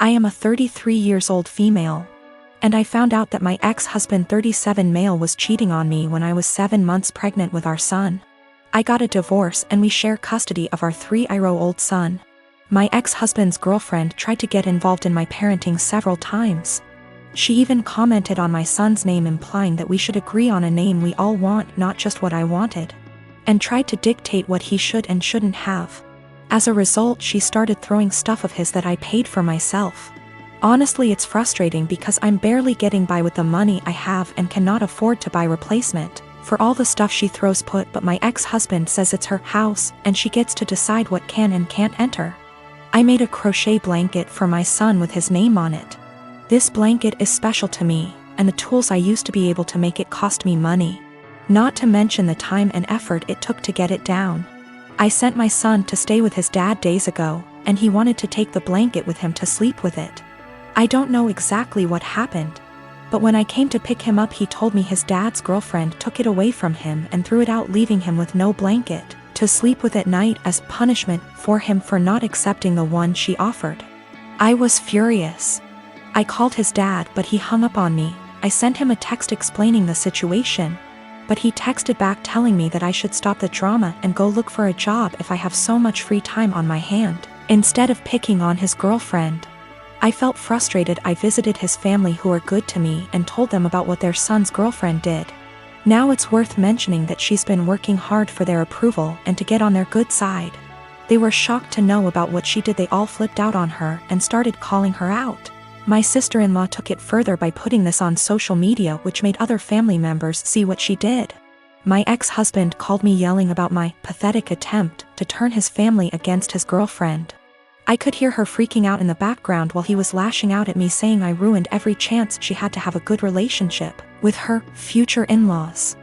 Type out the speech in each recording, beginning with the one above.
I am a 33 years old female. And I found out that my ex-husband 37 male was cheating on me when I was 7 months pregnant with our son. I got a divorce and we share custody of our 3-year-old son. My ex-husband's girlfriend tried to get involved in my parenting several times. She even commented on my son's name, implying that we should agree on a name we all want, not just what I wanted, and tried to dictate what he should and shouldn't have. As a result, she started throwing stuff of his that I paid for myself. Honestly, it's frustrating because I'm barely getting by with the money I have and cannot afford to buy replacement for all the stuff she throws but my ex-husband says it's her house and she gets to decide what can and can't enter. I made a crochet blanket for my son with his name on it. This blanket is special to me, and the tools I used to be able to make it cost me money. Not to mention the time and effort it took to get it down. I sent my son to stay with his dad days ago, and he wanted to take the blanket with him to sleep with it. I don't know exactly what happened, but when I came to pick him up, he told me his dad's girlfriend took it away from him and threw it out, leaving him with no blanket to sleep with at night as punishment for him for not accepting the one she offered. I was furious. I called his dad, but he hung up on me. I sent him a text explaining the situation, but he texted back telling me that I should stop the drama and go look for a job if I have so much free time on my hand, instead of picking on his girlfriend. I felt frustrated. I visited his family, who are good to me, and told them about what their son's girlfriend did. Now it's worth mentioning that she's been working hard for their approval and to get on their good side. They were shocked to know about what she did. They all flipped out on her and started calling her out. My sister-in-law took it further by putting this on social media, which made other family members see what she did. My ex-husband called me, yelling about my pathetic attempt to turn his family against his girlfriend. I could hear her freaking out in the background while he was lashing out at me, saying I ruined every chance she had to have a good relationship with her future in-laws.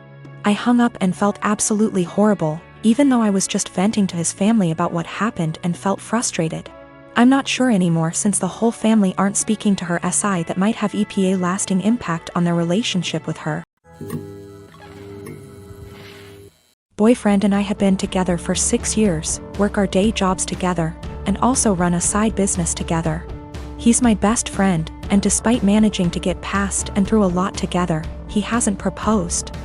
I hung up and felt absolutely horrible, even though I was just venting to his family about what happened and felt frustrated. I'm not sure anymore, since the whole family aren't speaking to her SI, that might have a lasting impact on their relationship with her. Boyfriend and I have been together for 6 years, work our day jobs together, and also run a side business together. He's my best friend, and despite managing to get past and through a lot together, he hasn't proposed.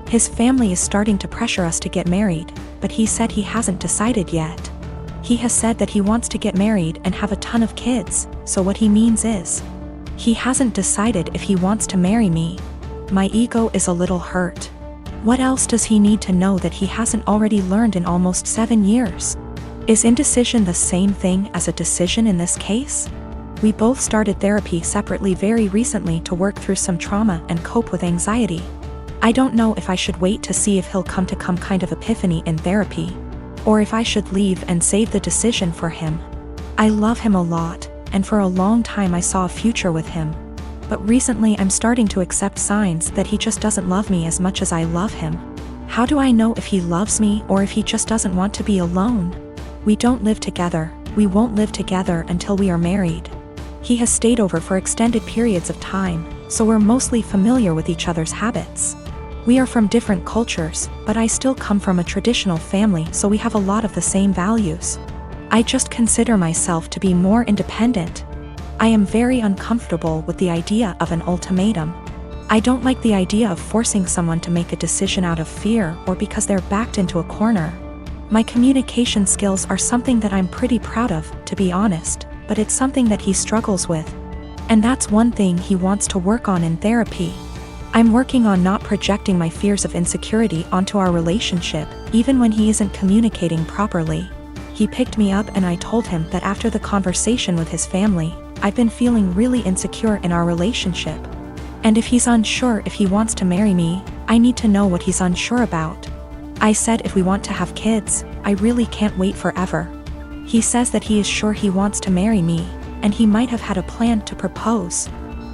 His family is starting to pressure us to get married, but he said he hasn't decided yet. He has said that he wants to get married and have a ton of kids, so what he means is, he hasn't decided if he wants to marry me. My ego is a little hurt. What else does he need to know that he hasn't already learned in almost 7 years? Is indecision the same thing as a decision in this case? We both started therapy separately very recently to work through some trauma and cope with anxiety. I don't know if I should wait to see if he'll come to kind of epiphany in therapy, or if I should leave and save the decision for him. I love him a lot, and for a long time I saw a future with him. But recently I'm starting to accept signs that he just doesn't love me as much as I love him. How do I know if he loves me or if he just doesn't want to be alone? We don't live together. We won't live together until we are married. He has stayed over for extended periods of time, so we're mostly familiar with each other's habits. We are from different cultures, but I still come from a traditional family, so we have a lot of the same values. I just consider myself to be more independent. I am very uncomfortable with the idea of an ultimatum. I don't like the idea of forcing someone to make a decision out of fear or because they're backed into a corner. My communication skills are something that I'm pretty proud of, to be honest, but it's something that he struggles with. And that's one thing he wants to work on in therapy. I'm working on not projecting my fears of insecurity onto our relationship, even when he isn't communicating properly. He picked me up and I told him that after the conversation with his family, I've been feeling really insecure in our relationship. And if he's unsure if he wants to marry me, I need to know what he's unsure about. I said if we want to have kids, I really can't wait forever. He says that he is sure he wants to marry me, and he might have had a plan to propose.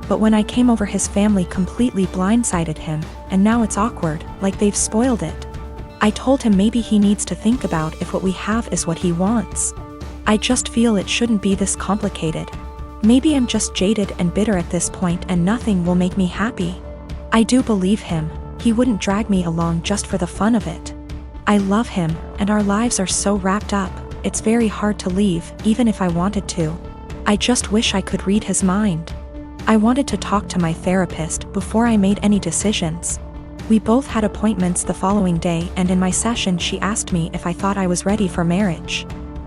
But when I came over, his family completely blindsided him, and now it's awkward, like they've spoiled it. I told him maybe he needs to think about if what we have is what he wants. I just feel it shouldn't be this complicated. Maybe I'm just jaded and bitter at this point and nothing will make me happy. I do believe him. He wouldn't drag me along just for the fun of it. I love him, and our lives are so wrapped up, it's very hard to leave, even if I wanted to. I just wish I could read his mind. I wanted to talk to my therapist before I made any decisions. We both had appointments the following day, and in my session she asked me if I thought I was ready for marriage.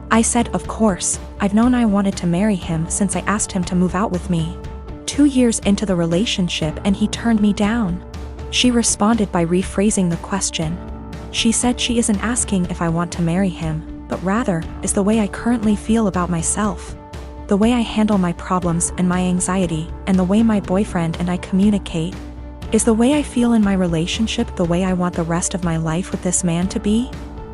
I said of course. I've known I wanted to marry him since I asked him to move out with me. 2 years into the relationship and he turned me down. She responded by rephrasing the question. She said she isn't asking if I want to marry him, but rather, is the way I currently feel about myself. The way I handle my problems and my anxiety, and the way my boyfriend and I communicate. Is the way I feel in my relationship the way I want the rest of my life with this man to be?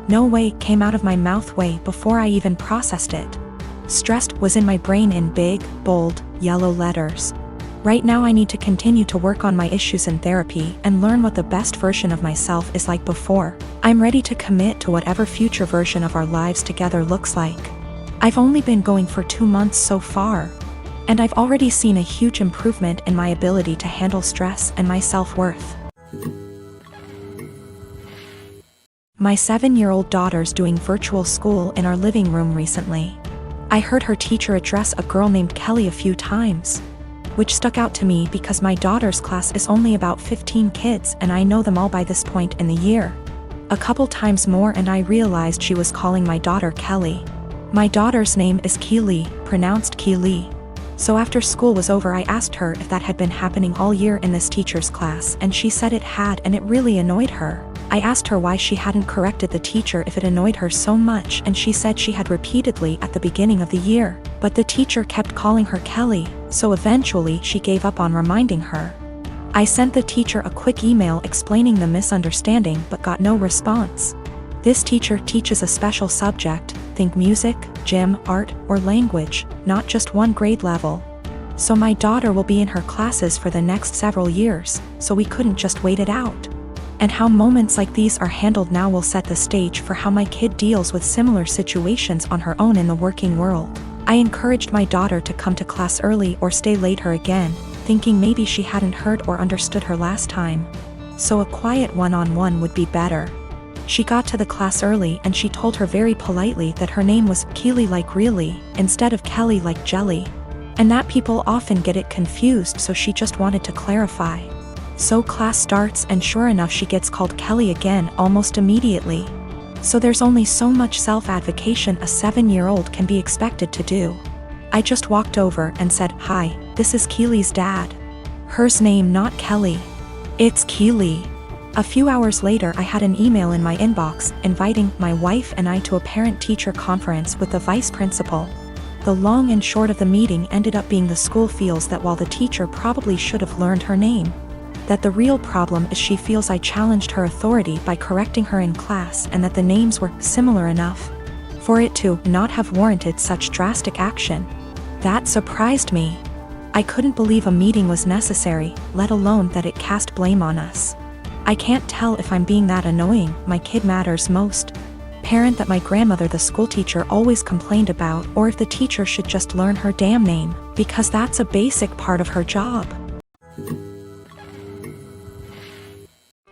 No way came out of my mouth way before I even processed it. Stressed was in my brain in big, bold, yellow letters. Right now I need to continue to work on my issues in therapy and learn what the best version of myself is like before. I'm ready to commit to whatever future version of our lives together looks like. I've only been going for 2 months so far, and I've already seen a huge improvement in my ability to handle stress and my self-worth. My 7-year-old daughter's doing virtual school in our living room recently. I heard her teacher address a girl named Kelly a few times, which stuck out to me because my daughter's class is only about 15 kids and I know them all by this point in the year. A couple times more and I realized she was calling my daughter Kelly. My daughter's name is Keely, pronounced Keely. So after school was over I asked her if that had been happening all year in this teacher's class and she said it had, and it really annoyed her. I asked her why she hadn't corrected the teacher if it annoyed her so much, and she said she had repeatedly at the beginning of the year, but the teacher kept calling her Kelly, so eventually she gave up on reminding her. I sent the teacher a quick email explaining the misunderstanding but got no response. This teacher teaches a special subject, think music, gym, art, or language, not just one grade level. So my daughter will be in her classes for the next several years, so we couldn't just wait it out. And how moments like these are handled now will set the stage for how my kid deals with similar situations on her own in the working world. I encouraged my daughter to come to class early or stay later again, thinking maybe she hadn't heard or understood her last time. So a quiet one-on-one would be better. She got to the class early and she told her very politely that her name was Keely like really, instead of Kelly like jelly. And that people often get it confused, so she just wanted to clarify. So class starts and sure enough she gets called Kelly again almost immediately. So there's only so much self-advocation a 7-year-old can be expected to do. I just walked over and said, "Hi, this is Keely's dad. Hers name not Kelly. It's Keely." A few hours later I had an email in my inbox inviting my wife and I to a parent-teacher conference with the vice principal. The long and short of the meeting ended up being the school feels that while the teacher probably should have learned her name, that the real problem is she feels I challenged her authority by correcting her in class, and that the names were similar enough for it to not have warranted such drastic action. That surprised me. I couldn't believe a meeting was necessary, let alone that it cast blame on us. I can't tell if I'm being that annoying, my kid matters most parent that my grandmother the schoolteacher always complained about, or if the teacher should just learn her damn name, because that's a basic part of her job.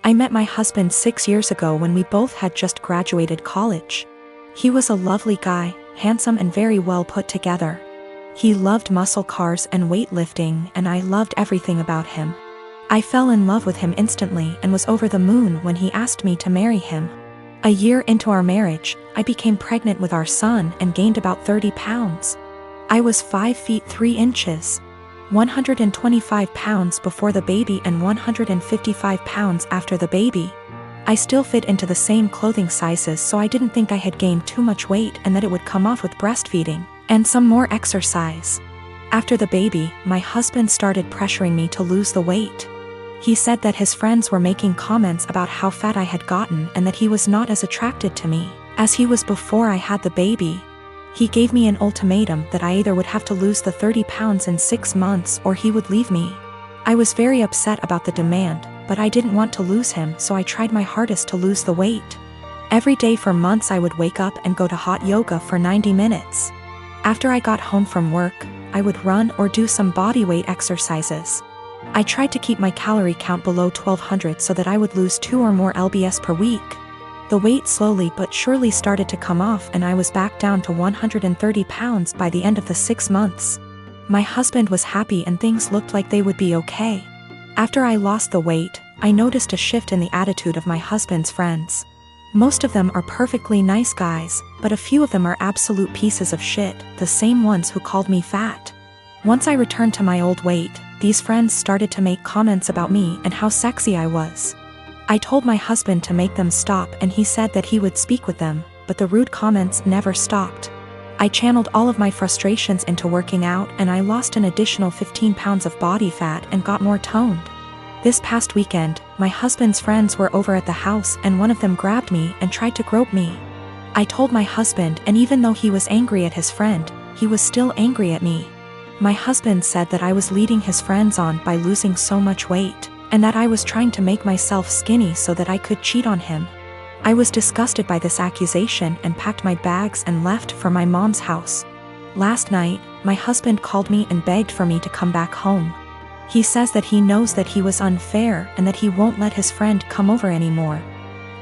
I met my husband 6 years ago when we both had just graduated college. He was a lovely guy, handsome and very well put together. He loved muscle cars and weightlifting, and I loved everything about him. I fell in love with him instantly and was over the moon when he asked me to marry him. A year into our marriage, I became pregnant with our son and gained about 30 pounds. I was 5 feet 3 inches. 125 pounds before the baby and 155 pounds after the baby. I still fit into the same clothing sizes, so I didn't think I had gained too much weight and that it would come off with breastfeeding and some more exercise. After the baby, my husband started pressuring me to lose the weight. He said that his friends were making comments about how fat I had gotten and that he was not as attracted to me as he was before I had the baby. He gave me an ultimatum that I either would have to lose the 30 pounds in 6 months or he would leave me. I was very upset about the demand, but I didn't want to lose him, so I tried my hardest to lose the weight. Every day for months I would wake up and go to hot yoga for 90 minutes. After I got home from work, I would run or do some bodyweight exercises. I tried to keep my calorie count below 1200 so that I would lose 2 or more lbs per week. The weight slowly but surely started to come off and I was back down to 130 pounds by the end of the 6 months. My husband was happy and things looked like they would be okay. After I lost the weight, I noticed a shift in the attitude of my husband's friends. Most of them are perfectly nice guys, but a few of them are absolute pieces of shit, the same ones who called me fat. Once I returned to my old weight, these friends started to make comments about me and how sexy I was. I told my husband to make them stop and he said that he would speak with them, but the rude comments never stopped. I channeled all of my frustrations into working out and I lost an additional 15 pounds of body fat and got more toned. This past weekend, my husband's friends were over at the house and one of them grabbed me and tried to grope me. I told my husband, and even though he was angry at his friend, he was still angry at me. My husband said that I was leading his friends on by losing so much weight, and that I was trying to make myself skinny so that I could cheat on him. I was disgusted by this accusation and packed my bags and left for my mom's house. Last night, my husband called me and begged for me to come back home. He says that he knows that he was unfair and that he won't let his friend come over anymore.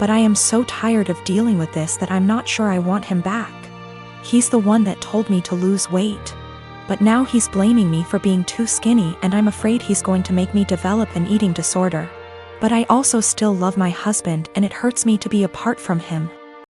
But I am so tired of dealing with this that I'm not sure I want him back. He's the one that told me to lose weight. But now he's blaming me for being too skinny and I'm afraid he's going to make me develop an eating disorder. But I also still love my husband and it hurts me to be apart from him.